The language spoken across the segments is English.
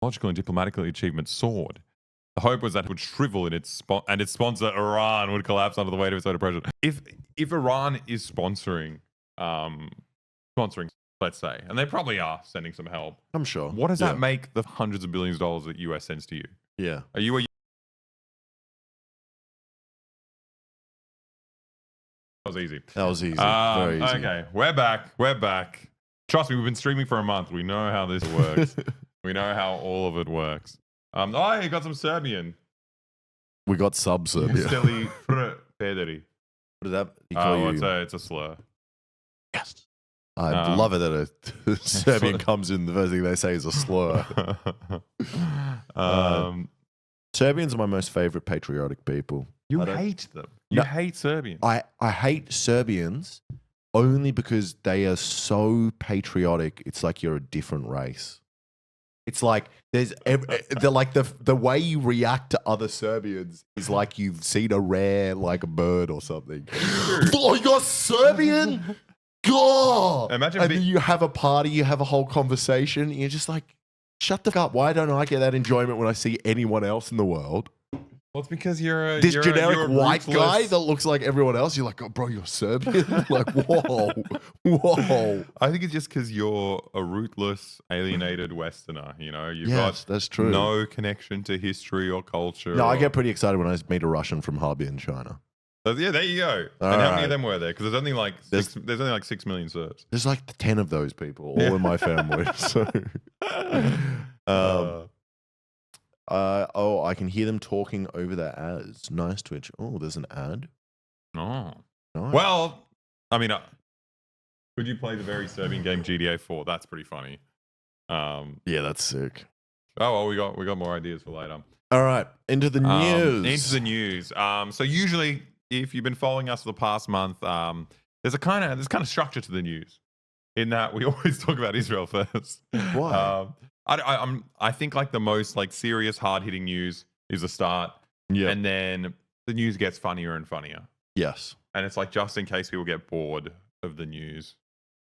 and diplomatic achievement soared. The hope was that it would shrivel in and its sponsor Iran would collapse under the weight of its own oppression. If Iran is sponsoring, let's say, and they probably are sending some help, I'm sure. what does that make the hundreds of billions of dollars that US sends to you? Yeah. Are you a That was easy. That was easy. Very easy. Okay, we're back. Trust me, we've been streaming for a month. We know how this works. We know how all of it works. You got some Serbian. We got sub-Serbia. Steli Pederi. What did that? He call you? It's a slur. Yes. I love it that a Serbian comes in. The first thing they say is a slur. Serbians are my most favorite patriotic people. You hate them. You hate Serbians. I hate Serbians only because they are so patriotic. It's like you're a different race. It's like they're like the way you react to other Serbians is like you've seen a rare like a bird or something. Oh, you're Serbian? God! Imagine then you have a party, you have a whole conversation, and you're just like, shut the fuck up. Why don't I get that enjoyment when I see anyone else in the world? Well, it's because you're this generic white guy that looks like everyone else. You're like, oh, bro, you're Serbian. Like, whoa. I think it's just because you're a rootless, alienated Westerner. You know, you've got that's true. No connection to history or culture. No, I get pretty excited when I meet a Russian from Harbin, China. Yeah, there you go. And how many of them were there? Because there's only like 6 million Serbs. There's like 10 of those people, all in my family. So, I can hear them talking over their ads. Nice Twitch. Oh, there's an ad. Oh, nice. Well, I mean, could you play the very Serbian game GTA 4? That's pretty funny. Yeah, that's sick. Oh, well, we got more ideas for later. All right, into the news. So usually, if you've been following us for the past month, there's kind of structure to the news, in that we always talk about Israel first. Why? I think like the most like serious, hard hitting news is the start, and then the news gets funnier and funnier. Yes, and it's like just in case people get bored of the news,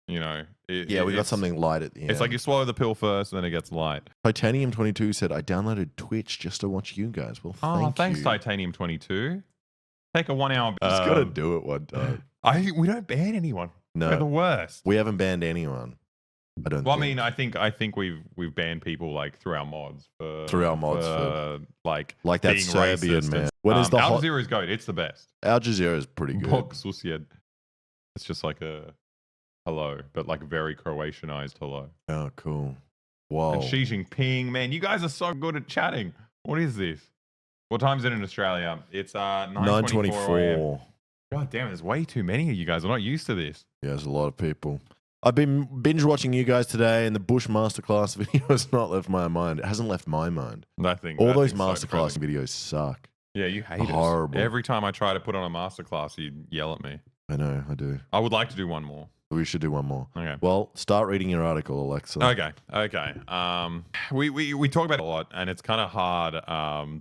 you know. We got something light at the end. It's like you swallow the pill first, and then it gets light. Titanium22 said, "I downloaded Twitch just to watch you guys." Well, thanks, Titanium22. Take a 1 hour. Just gotta do it one time. We don't ban anyone. No, we're the worst. We haven't banned anyone. I don't. Well, I mean, I think we've banned people like through our mods for like that Serbian man. When is the Al Jazeera's goat? It's the best. Al Jazeera is pretty good. It's just like a hello, but like very Croatianized hello. Oh, cool. Whoa. And Xi Jinping, man, you guys are so good at chatting. What is this? What time is it in Australia? It's 9:24. God damn, there's way too many of you guys. I'm not used to this. Yeah, there's a lot of people. I've been binge watching you guys today, and the Bush Masterclass video has not left my mind. It hasn't left my mind. All those Masterclass videos suck. Yeah, you hate it. Horrible. Every time I try to put on a Masterclass, you yell at me. I know, I do. I would like to do one more. We should do one more. Okay. Well, start reading your article, Alexa. Okay. We talk about it a lot, and it's kind of hard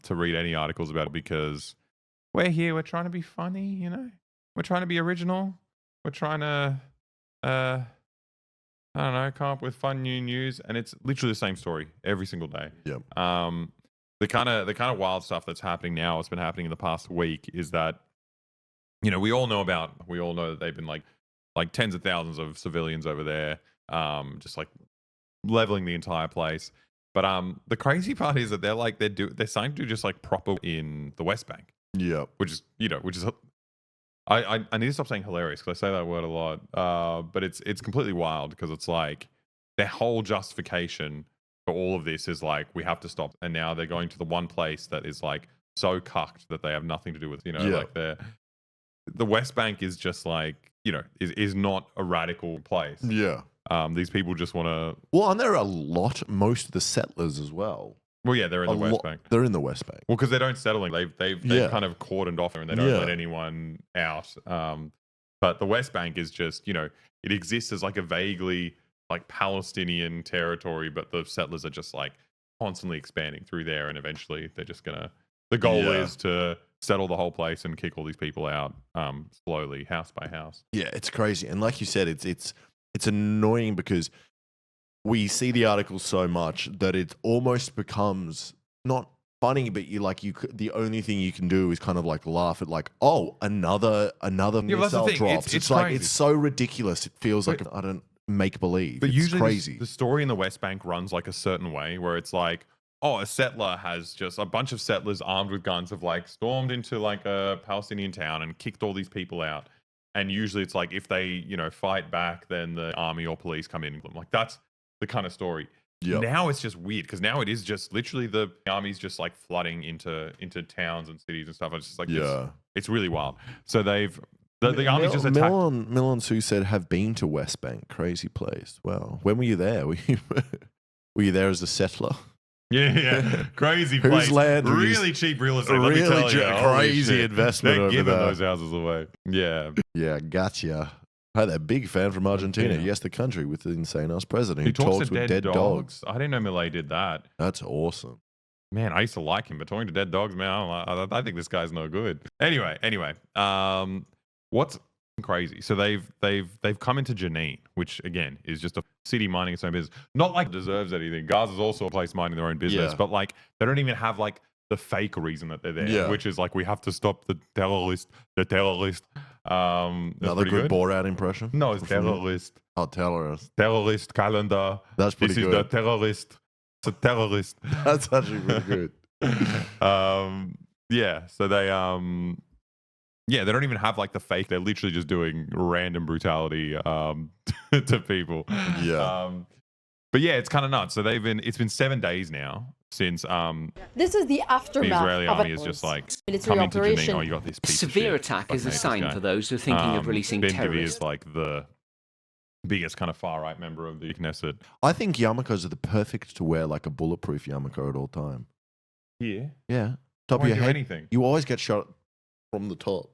to read any articles about it because we're here. We're trying to be funny, you know. We're trying to be original. We're trying to, I don't know, come up with fun new news, and it's literally the same story every single day. Yep. The kind of wild stuff that's happening now, it's been happening in the past week, is that, you know, we all know that they've been like tens of thousands of civilians over there, just like leveling the entire place. But the crazy part is that they're starting to do just like proper in the West Bank. Yeah. Which is I need to stop saying hilarious because I say that word a lot. But it's completely wild because it's like their whole justification for all of this is like, we have to stop. And now they're going to the one place that is like so cucked that they have nothing to do with, you know, like the West Bank is just like, you know, is not a radical place. Yeah. These people just want to. Well, and there are most of the settlers as well. Well, yeah, they're in the West Bank. They're in the West Bank. Well, because they don't settle in. They've kind of cordoned off there and they don't let anyone out. But the West Bank is just, you know, it exists as like a vaguely like Palestinian territory, but the settlers are just like constantly expanding through there, and eventually they're just gonna. The goal is to settle the whole place and kick all these people out slowly, house by house. Yeah, it's crazy, and like you said, it's annoying because we see the article so much that it almost becomes not funny, but the only thing you can do is kind of like laugh at like, oh, another missile drops. It's like crazy. it's so ridiculous. It feels like I don't make believe. But it's usually crazy. the story in the West Bank runs like a certain way where it's like, oh, a settler has just a bunch of settlers armed with guns have like stormed into like a Palestinian town and kicked all these people out. And usually it's like if they, fight back, then the army or police come in. Like that's the kind of story. Yep. Now it's just weird because now it is just literally the army's just like flooding into towns and cities and stuff. It's just like it's really wild. So the army's just attacked. Milan Su said have been to West Bank, crazy place. Well, when were you there? Were you there as a settler? Yeah, crazy Whose place. land really cheap real estate. Let me tell you. Crazy investment. They're over giving there. those houses away. Yeah. Yeah, gotcha. Hi, that big fan from Argentina. Yeah. Yes, the country with the insane ass president He who talks to with dead dogs. I didn't know Millet did that. That's awesome. Man, I used to like him, but talking to dead dogs, man, I think this guy's no good. Anyway, what's crazy? So they've come into Jenin, which again is just a city minding its own business. Not like it deserves anything. Gaza's also a place minding their own business, but like they don't even have like the fake reason that they're there, which is like we have to stop the terrorist. Another good Borat impression. No, it's terrorist. Oh, terrorist. Terrorist calendar. That's pretty good. This is the terrorist. It's a terrorist. That's actually really good. Yeah. So they they don't even have like the fake. They're literally just doing random brutality to people. Yeah. But yeah, it's kind of nuts. So it's been 7 days now since this is the the aftermath Israeli of army is just like military coming to Jenin. operation. Oh, you got this piece Severe of shit. attack is a Fucking hate this sign guy. for those who are thinking of releasing Ben Gvir terrorists. is like the biggest kind of far right member of the Knesset. I think yarmulkes are the perfect to wear like a bulletproof yarmulke at all time. Yeah. Yeah. Top of Won't your do head. anything. You always get shot from the top.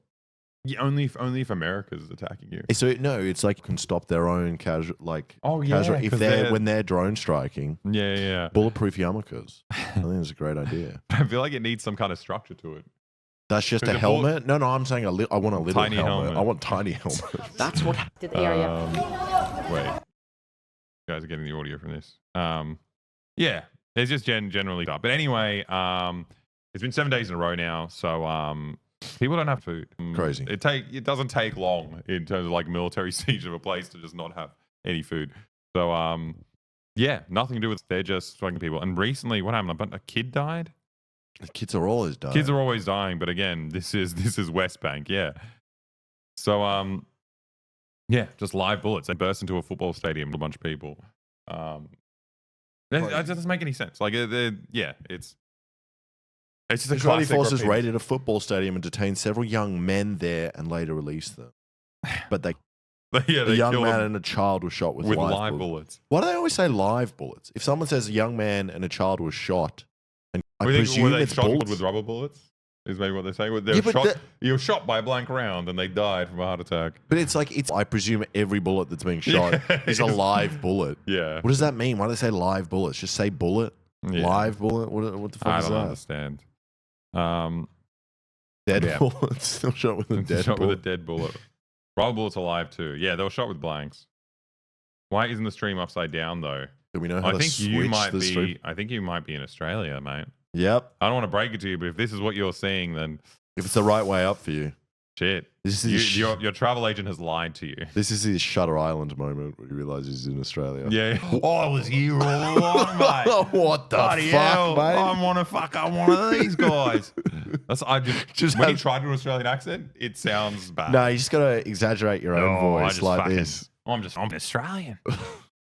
Yeah, only if America's attacking you. So no, it's like you can stop their own casual if 'cause when they're drone striking. Yeah. Bulletproof yarmulkes. I think it's a great idea. I feel like it needs some kind of structure to it. That's just a 'Cause a helmet? No, I'm saying I want a little Tiny helmet. I want tiny helmets. That's what The area. Wait, you guys are getting the audio from this. Yeah, it's just generally tough. But anyway, it's been 7 days in a row now, so people don't have food. Crazy. It doesn't take long in terms of like military siege of a place to just not have any food. So yeah, nothing to do with they're just striking people. And recently, what happened? A kid died. The kids are always dying. Kids are always dying, but again, this is West Bank, yeah. So yeah, just live bullets. They burst into a football stadium with a bunch of people. It doesn't make any sense. Like, it's just a Israeli classic forces repeat. raided a football stadium and detained several young men there and later released them. But a They young killed man them and a child were shot with live bullets. bullets. Why do they always say live bullets? If someone says a young man and a child was shot, and I Were presume they it's shot bullets. with rubber bullets? Is maybe what they say. You were shot by a blank round and they died from a heart attack. But it's like I presume every bullet that's being shot is a live bullet. Yeah. What does that mean? Why do they say live bullets? Just say bullet. Yeah. Live bullet. What the fuck I is don't that? understand. Dead Yeah. bullets. Still shot with a dead shot bullet. with a dead bullet. Rubber bullets alive too. Yeah, they were shot with blanks. Why isn't the stream upside down though? Do we know how I to think switch you might the be. stream? I think you might be in Australia, mate. Yep. I don't want to break it to you, but if this is what you're seeing, then If it's the right way up for you. shit. This is Your travel agent has lied to you. This is his Shutter Island moment where he realizes he's in Australia. Yeah. Oh, I was here all along, mate. What the Bloody fuck, hell, mate? I want to fuck up one of these guys. Just when have- you try to do an Australian accent, it sounds bad. No, you just gotta exaggerate your own No, I voice just like fucking- this. I'm Australian.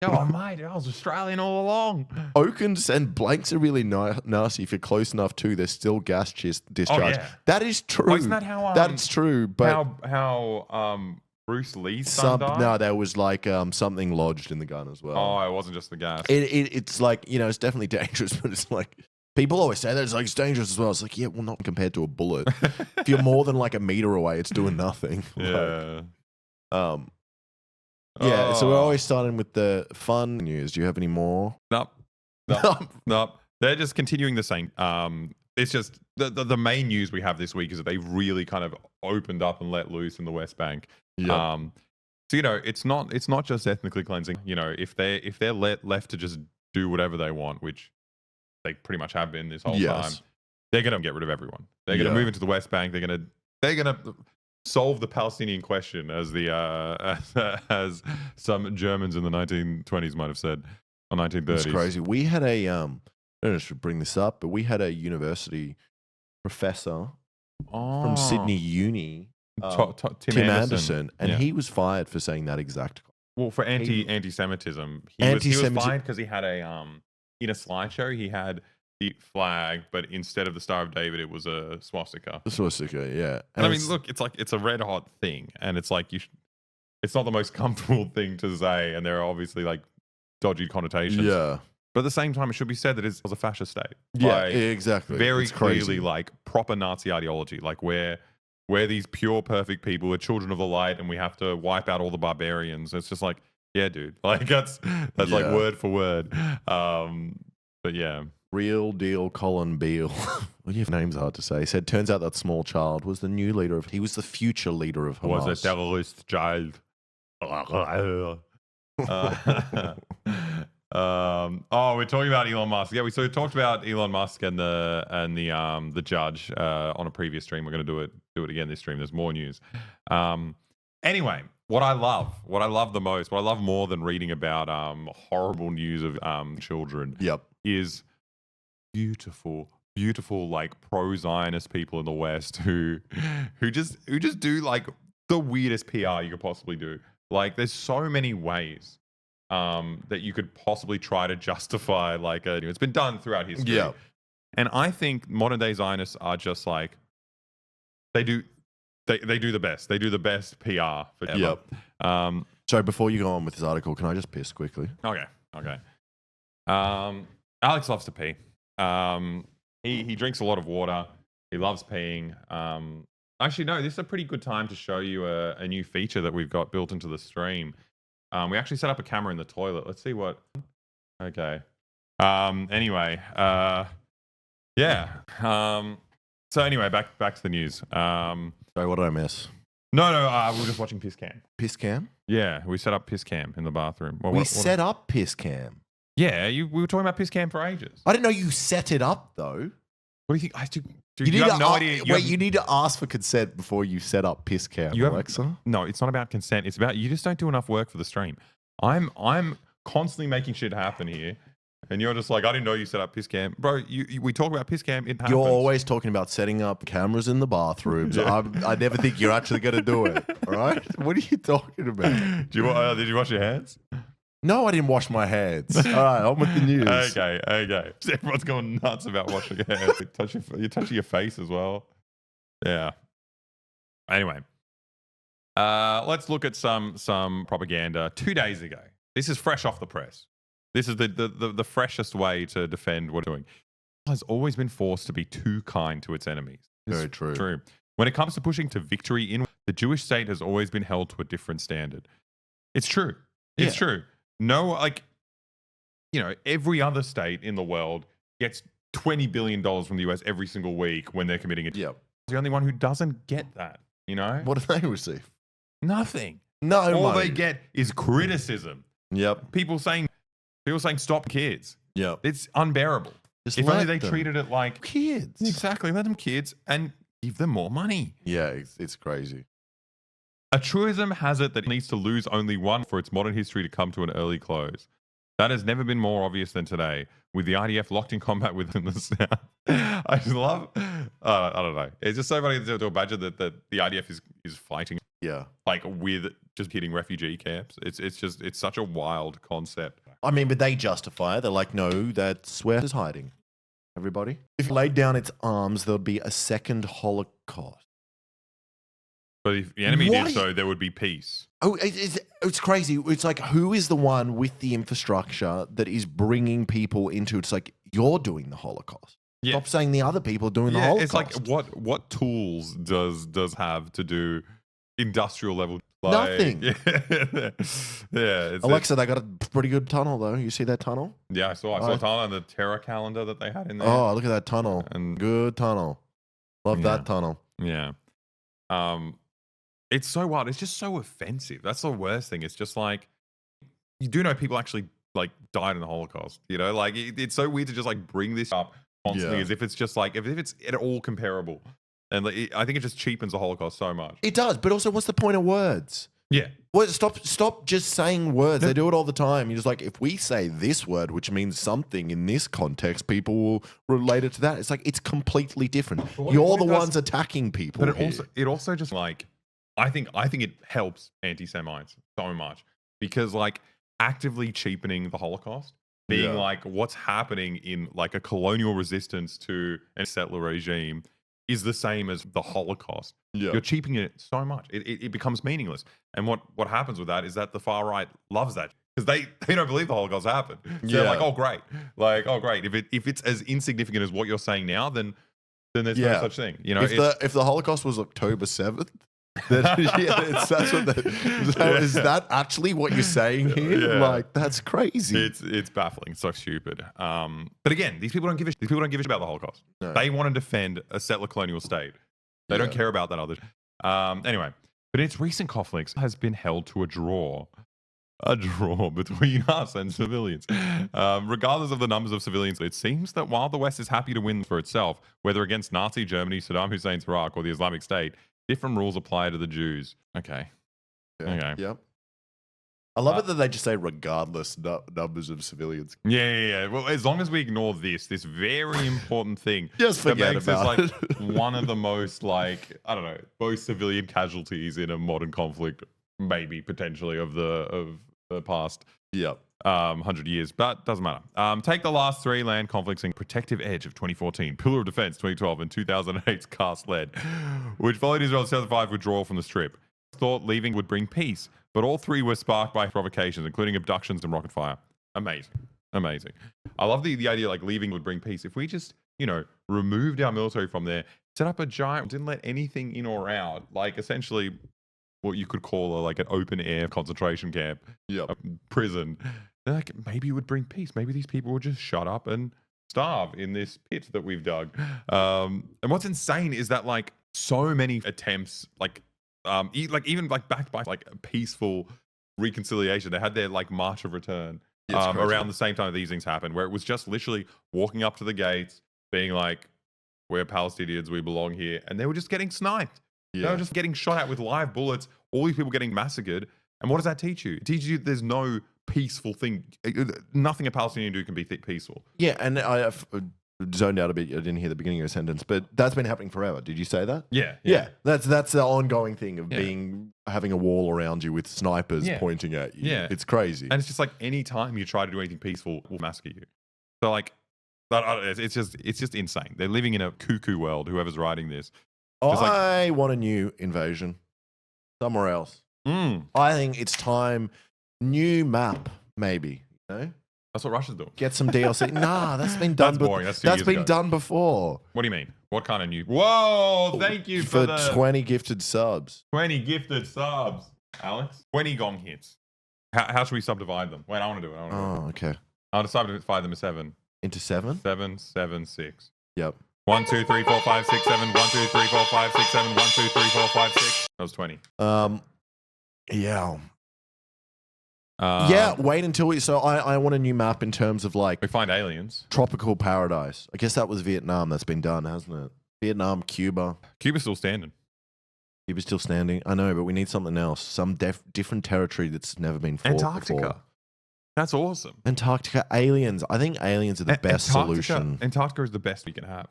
Oh, mate, I was Australian all along. Okins and blanks are really nasty. If you're close enough to, there's still gas discharge. yeah. That is true. Well, isn't that how, That's true, but how Bruce Lee's son died? no, there was like something lodged in the gun as well. Oh, it wasn't just the gas. It's like, it's definitely dangerous, but it's like people always say that it's like it's dangerous as well. It's like, yeah, well, not compared to a bullet. If you're more than like a meter away, it's doing nothing. Yeah. Like, yeah, so we're Oh. always starting with the fun news. Do you have any more? Nope. Nope. They're just continuing the same. It's just the main news we have this week is that they've really kind of opened up and let loose in the West Bank. Yeah. So it's not just ethnically cleansing. If they're left to just do whatever they want, which they pretty much have been this whole time, they're gonna get rid of everyone. They're gonna move into the West Bank. They're gonna solve the Palestinian question, as as some Germans in the 1920s might have said, or 1930s. It's crazy. We had I don't know if I should bring this up, but we had a university professor from Sydney Uni, Tim Anderson, and he was fired for saying that exact. Well, for anti-Semitism, he was fired because he had in a slideshow he had the flag, but instead of the Star of David, it was a swastika. The swastika, yeah. And I mean, look, it's a red hot thing, and it's like it's not the most comfortable thing to say, and there are obviously like dodgy connotations. Yeah. But at the same time, it should be said that it was a fascist state. Yeah, exactly. Very it's clearly, crazy. like proper Nazi ideology. Like we're these pure, perfect people. We're children of the light, and we have to wipe out all the barbarians. It's just like, yeah, dude. Like that's like word for word. But yeah. Real deal Colin Beale. Well, your name's hard to say. He said, turns out that small child was the new leader of. He was the future leader of Hamas. Was a terrorist child. We're talking about Elon Musk. Yeah, we talked about Elon Musk and the judge on a previous stream. We're going to do it again this stream. There's more news. Anyway, what I love the most, what I love more than reading about horrible news of children, is beautiful like pro-Zionist people in the West who just do like the weirdest PR you could possibly do. Like, there's so many ways that you could possibly try to justify like it's been done throughout history. Yeah. And I think modern day Zionists are just like they do the best. They do the best PR for ever. So before you go on with this article, can I just piss quickly? Okay. Alex loves to pee. He drinks a lot of water. He loves peeing. Actually, no, this is a pretty good time to show you a new feature that we've got built into the stream. We actually set up a camera in the toilet. Let's see what. Okay. Anyway. Yeah. So anyway, back to the news. Sorry, what did I miss? No. We were just watching Piss Cam. Piss cam? Yeah, we set up Piss Cam in the bathroom. Well, we set up Piss cam. Yeah, we were talking about Piss Cam for ages. I didn't know you set it up though. What do you think? You have no idea. You need to ask for consent before you set up Piss Cam, Alexa. No, it's not about consent. It's about you just don't do enough work for the stream. I'm constantly making shit happen here, and you're just like, I didn't know you set up Piss Cam, bro. We talk about Piss Cam. It happens. You're always talking about setting up cameras in the bathrooms. I never think you're actually going to do it. All right? What are you talking about? Did you wash your hands? No, I didn't wash my hands. All right, on with the news. Okay. Everyone's going nuts about washing your hands. You're touching your face as well. Yeah. Anyway, let's look at some propaganda 2 days ago. This is fresh off the press. This is the freshest way to defend what we're doing. It has always been forced to be too kind to its enemies. Very true. When it comes to pushing to victory in the Jewish state has always been held to a different standard. It's true. It's true. No, every other state in the world gets $20 billion from the US every single week when they're committing it. Yep. The only one who doesn't get that, What do they receive? Nothing. No All money. they get is criticism. Yep. People saying stop kids. Yep. It's unbearable. Just if only let they them. treated it like Kids. Exactly. Let them kids and give them more money. Yeah, it's crazy. A truism has it that it needs to lose only one for its modern history to come to an early close. That has never been more obvious than today, with the IDF locked in combat within the South. I just love, I don't know. It's just so funny to imagine that the IDF is fighting, like with just hitting refugee camps. It's such a wild concept. I mean, but they justify it. They're like, no, that's where it's hiding. Everybody. If it laid down its arms, there'll be a second Holocaust. But if the enemy did so, there would be peace. Oh, it's crazy. It's like, who is the one with the infrastructure that is bringing people into? It's like, you're doing the Holocaust. Yeah. Stop saying the other people are doing the Holocaust. It's like, what tools does have to do industrial level? Nothing. Yeah. Alexa, they got a pretty good tunnel though. You see that tunnel? Yeah, I saw a tunnel and the Terra calendar that they had in there. Oh, look at that tunnel. And good tunnel. Love that tunnel. Yeah. It's so wild. It's just so offensive. That's the worst thing. It's just like you do know people actually like died in the Holocaust. You know, like it's so weird to just like bring this up constantly Yeah. as if it's just like if it's at all comparable. And like, I think it just cheapens the Holocaust so much. It does, but also, what's the point of words? Yeah. What? Stop just saying words. They do it all the time. You're just like, if we say this word, which means something in this context, people will relate it to that. It's like it's completely different. what You're it the does- ones attacking people. But here. it also just like I think it helps anti-Semites so much because like actively cheapening the Holocaust, being Yeah. like what's happening in like a colonial resistance to a settler regime is the same as the Holocaust. Yeah. You're cheapening it so much. It becomes meaningless. And what happens with that is that the far right loves that because they don't believe the Holocaust happened. So they're Yeah. like, oh great. Like, oh great. If it's as insignificant as what you're saying now, then there's Yeah. no such thing. You know, if the Holocaust was October 7th, then that's what is that actually what you're saying here? Yeah. Like that's crazy. It's baffling, so stupid. But again, these people don't give a shit about the Holocaust. No. They want to defend a settler colonial state. They don't Yeah. care about that other. Anyway, but its recent conflicts has been held to a draw between us and civilians. Regardless of the numbers of civilians, it seems that while the West is happy to win for itself, whether against Nazi Germany, Saddam Hussein's Iraq, or the Islamic State, different rules apply to the Jews. Okay. Okay. Yep. I love it that they just say regardless numbers of civilians. Yeah. Well, as long as we ignore this very important thing, Just that forget makes about us it. like one of the most like I don't know, most civilian casualties in a modern conflict, maybe potentially of the past Yep. 100 years, but doesn't matter. Take the last three land conflicts in Protective Edge of 2014, Pillar of Defense 2012, and 2008's Cast Lead, which followed Israel's 2005 withdrawal from the Strip. Thought leaving would bring peace, but all three were sparked by provocations, including abductions and rocket fire. Amazing. I love the idea like leaving would bring peace. If we just, removed our military from there, set up a giant, didn't let anything in or out, like essentially what you could call like an open air concentration camp, Yep. a prison, then like maybe it would bring peace. Maybe these people would just shut up and starve in this pit that we've dug. And what's insane is that like so many attempts, even backed by like a peaceful reconciliation, they had their like March of Return Yeah, it's crazy. around the same time that these things happened, where it was just literally walking up to the gates, being like, "We're Palestinians, we belong here," and they were just getting sniped. They were just getting shot at with live bullets. All these people getting massacred. And what does that teach you? It teaches you there's no peaceful thing. Nothing a Palestinian do can be peaceful. Yeah, and I zoned out a bit. I didn't hear the beginning of your sentence, but that's been happening forever. Did you say that? Yeah. That's the ongoing thing of Yeah. having a wall around you with snipers Yeah. pointing at you. Yeah. It's crazy. And it's just like any time you try to do anything peaceful, we'll massacre you. So like, it's just insane. They're living in a cuckoo world. Whoever's writing this. just like- I want a new invasion somewhere else. I think it's time. New map, maybe. That's what Russia's doing. Get some DLC. Nah, that's been done. That's boring. That's 2 That's years been ago. done before. What do you mean? What kind of new? Whoa! Thank you for the 20 gifted subs. 20 gifted subs, Alex. 20 gong hits. How should we subdivide them? Wait, I want to do it. Oh, okay. I'll subdivide them as 7. Into 7? 7, 7, 6. Yep. 1, 2, 3, 4, 5, 6, 7. 1, 2, 3, 4, 5, 6, 7. 1, 2, 3, 4, 5, 6. That was 20. Yeah. Yeah, wait until we. So I want a new map in terms of like We find aliens. tropical paradise. I guess that was Vietnam. That's been done, hasn't it? Vietnam, Cuba. Cuba's still standing. Cuba's still standing. I know, but we need something else. Some different territory that's never been fought Antarctica. before. That's awesome. Antarctica, aliens. I think aliens are the best solution. Antarctica is the best we can have.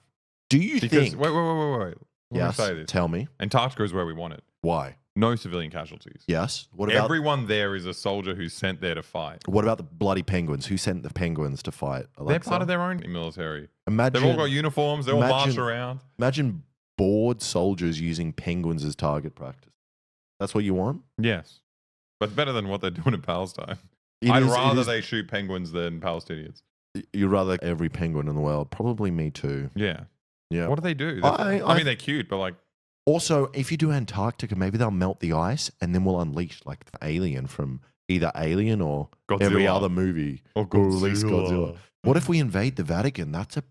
Do you Because, think? wait. Let Yes. me say this. Tell me Antarctica is where we want it. why. No civilian casualties. Yes. What about Everyone there is a soldier who's sent there to fight. the bloody penguins? Who sent the penguins to fight? They're Alexa? part of their own military. Imagine, They've all got uniforms. They all march imagine- around. imagine bored soldiers using penguins as target practice. That's what you want? Yes. But it's better than what they're doing in Palestine. It I'd is- it rather is- they shoot penguins than Palestinians. You'd rather every penguin in the world. Probably me too. Yeah. Yeah. What do they do? I mean, they're cute, but like, Also, if you do Antarctica, maybe they'll melt the ice and then we'll unleash like the alien from either Alien or every Godzilla. other movie. or Or release Godzilla. What if we invade the Vatican? That's a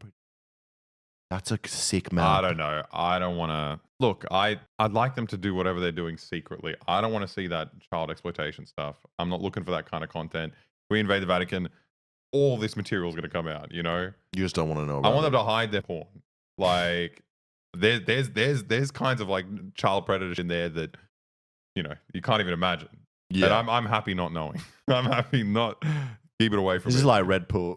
That's a sick I map. don't know. I don't want to look. I'd like them to do whatever they're doing secretly. I don't want to see that child exploitation stuff. I'm not looking for that kind of content. We invade the Vatican, all this material is going to come out. You know, You just don't want to know I about want it. them to hide their porn. Like there's kinds of like child predators in there that you know you can't even imagine. Yeah. And I'm happy not knowing. I'm happy not keep it away from This it. is like red pill,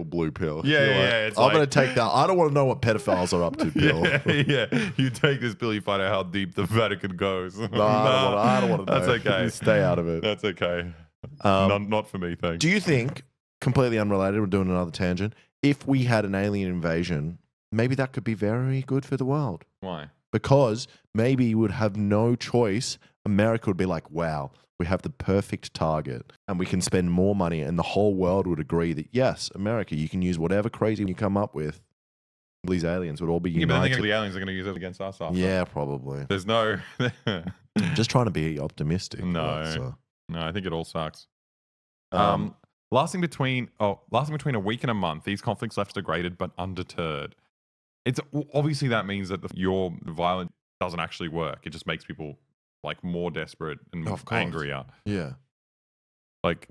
blue pill. Yeah, You're yeah, like, yeah, it's I'm like- going to take that. I don't want to know what pedophiles are up to, Bill. yeah. You take this pill, you find out how deep the Vatican goes. No, I don't want to know. That's okay. Stay out of it. That's okay. Um, Not for me, thanks. Do you think, completely unrelated, we're doing another tangent, if we had an alien invasion, maybe that could be very good for the world? Why? Because maybe you would have no choice. America would be like, wow, we have the perfect target and we can spend more money, and the whole world would agree that, yes, America, you can use whatever crazy you come up with. These aliens would all be Yeah, but then united. the aliens are going to use it against us after. Yeah, probably. There's no... Just trying to be optimistic. No. So, no, I think it all sucks. Lasting between a week and a month, these conflicts left degraded but undeterred. It's obviously that means that your violence doesn't actually work. It just makes people like more desperate and Of course. angrier. yeah. Like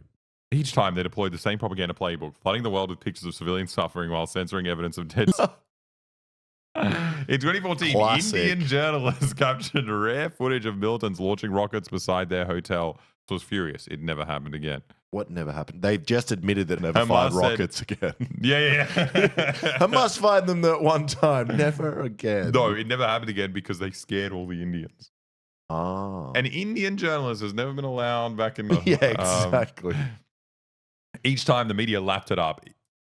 each time they deployed the same propaganda playbook, flooding the world with pictures of civilians suffering while censoring evidence of dead. In 2014, Classic. Indian journalists captured rare footage of militants launching rockets beside their hotel. So was furious. It never happened again. What never happened? They've just admitted that never Hamas fired said- rockets again. Yeah. Hamas fired them that one time. Never again. No, it never happened again because they scared all the Indians. Ah. An Indian journalist has never been allowed back in the... yeah, exactly. Each time the media lapped it up.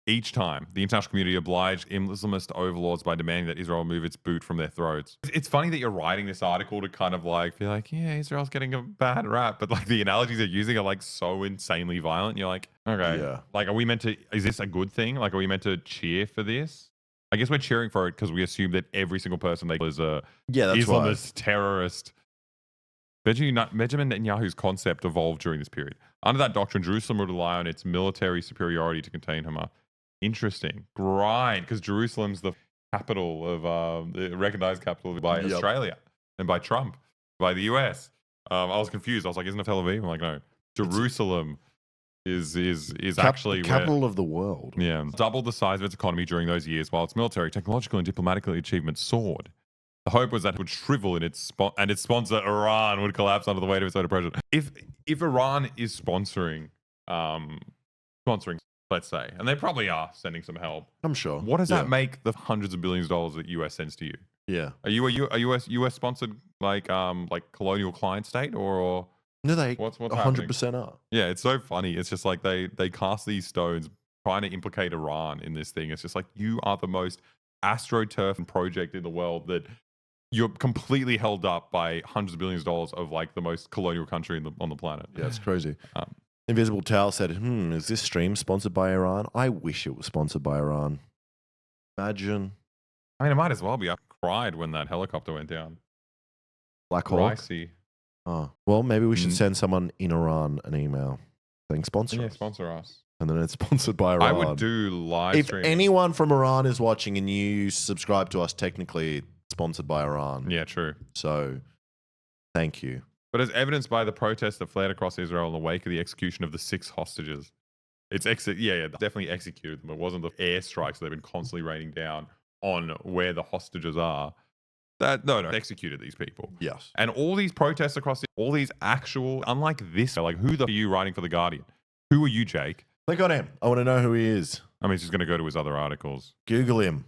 Each time the international community obliged Islamist overlords by demanding that Israel move its boot from their throats. It's funny that you're writing this article to kind of like be like, yeah, Israel's getting a bad rap, but like the analogies they're using are like so insanely violent. You're like, okay, Yeah. like, are we meant to? Is this a good thing? Like, are we meant to cheer for this? I guess we're cheering for it because we assume that every single person they kill is a Yeah, that's Islamist terrorist. Benjamin Netanyahu's concept evolved during this period. Under that doctrine, Jerusalem would rely on its military superiority to contain Hamas. Interesting. Right, because Jerusalem's the capital of, the recognized capital by Yep. Australia and by Trump, by the US. I was confused. I was like, isn't it Tel Aviv? I'm like, no. Jerusalem is actually where... capital of the world. Yeah, doubled the size of its economy during those years, while its military, technological, and diplomatic achievements soared. The hope was that it would shrivel in its and its sponsor Iran would collapse under the weight of its own pressure. If Iran is sponsoring, let's say, and they probably are sending some help, I'm sure. what does Yeah. that make the hundreds of billions of dollars that US sends to you? Yeah. Are you a US sponsored like colonial client state or No, they what's 100% are. yeah, it's so funny. It's just like they cast these stones trying to implicate Iran in this thing. It's just like you are the most astroturf project in the world that you're completely held up by hundreds of billions of dollars of like the most colonial country on the planet. Yeah, it's crazy. Um, Invisible Towel said, is this stream sponsored by Iran? I wish it was sponsored by Iran. Imagine I mean, it might as well be. I cried when that helicopter went down. Black Hawk. Pricey. Oh, well, maybe we should Mm. send someone in Iran an email saying sponsor Yeah, us. sponsor us. And then it's sponsored by Iran. I would do live If streams. anyone from Iran is watching and you subscribe to us, technically it's sponsored by Iran. Yeah, true. So, thank you. But as evidenced by the protests that flared across Israel in the wake of the execution of the 6 hostages, it's definitely executed them. It wasn't the airstrikes that they've been constantly raining down on where the hostages are. No, executed these people. Yes. And all these protests across all these actual, unlike this, like who the f- are you writing for The Guardian? Who are you, Jake? Click on him. I want to know who he is. I mean, he's just going to go to his other articles. Google him.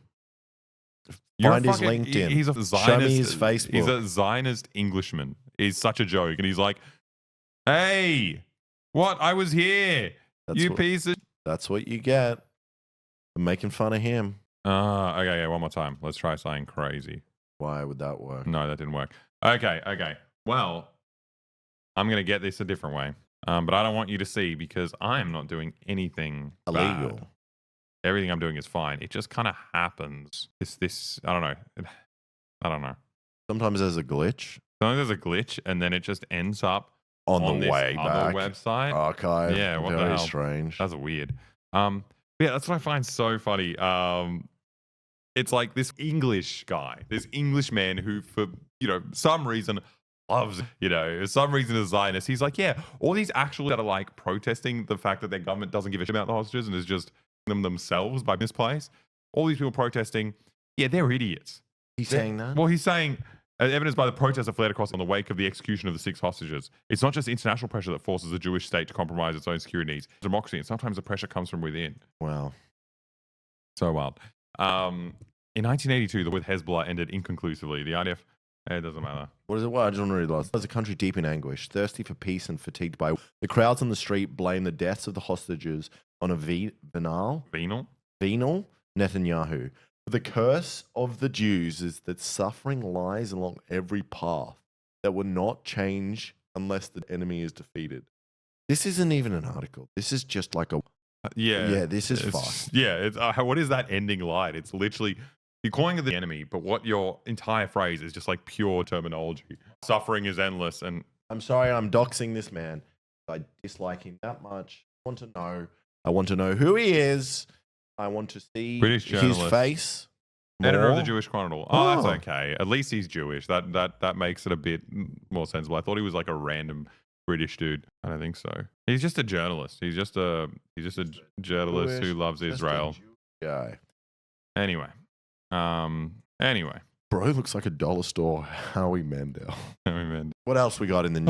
You're Find a his LinkedIn. He's a Show Zionist. me his Facebook. He's a Zionist Englishman. He's such a joke. And he's like, hey, what? I was here. You piece of... That's what you get. I'm making fun of him. Okay, one more time. Let's try something crazy. Why would that work? No, that didn't work. Okay. Well, I'm going to get this a different way. But I don't want you to see because I'm not doing anything Illegal. bad. Everything I'm doing is fine. It just kind of happens. I don't know. Sometimes there's a glitch Sometimes there's a glitch and then it just ends up on on the this way other back. website. Archive. Yeah, what the Very hell? strange. That's weird. Yeah, that's what I find so funny. it's like this English guy, this English man who, for some reason, loves, for some reason is Zionist. He's like, yeah, all these actual that are like protesting the fact that their government doesn't give a shit about the hostages and is just them themselves by misplace. All these people protesting, yeah, they're idiots. He's saying that? Well, he's saying, evidenced by the protests that flared across in the wake of the execution of the 6 hostages. It's not just international pressure that forces the Jewish state to compromise its own security needs. Democracy, and sometimes the pressure comes from within. Wow. So wild. In 1982, the war with Hezbollah ended inconclusively. The IDF, it doesn't matter. What is it? Well, I just want to read last. There's a country deep in anguish, thirsty for peace and fatigued by the crowds on the street blame the deaths of the hostages on a venal Netanyahu. The curse of the Jews is that suffering lies along every path that will not change unless the enemy is defeated. This isn't even an article. This is just like a yeah. This is fast. Yeah, it's what is that ending line? It's literally you're calling it the enemy, but what your entire phrase is just like pure terminology. Suffering is endless, and I'm sorry, I'm doxing this man. I dislike him that much. I want to know who he is. I want to see British his journalist. face. Editor of the more. Jewish Chronicle. Oh, that's Oh. okay. At least he's Jewish. That makes it a bit more sensible. I thought he was like a random British dude. I don't think so. He's just a journalist. He's just a journalist who loves Just a Israel. Jewish guy. Anyway. Bro looks like a dollar store Howie Mandel. I mean, What else we got in the news?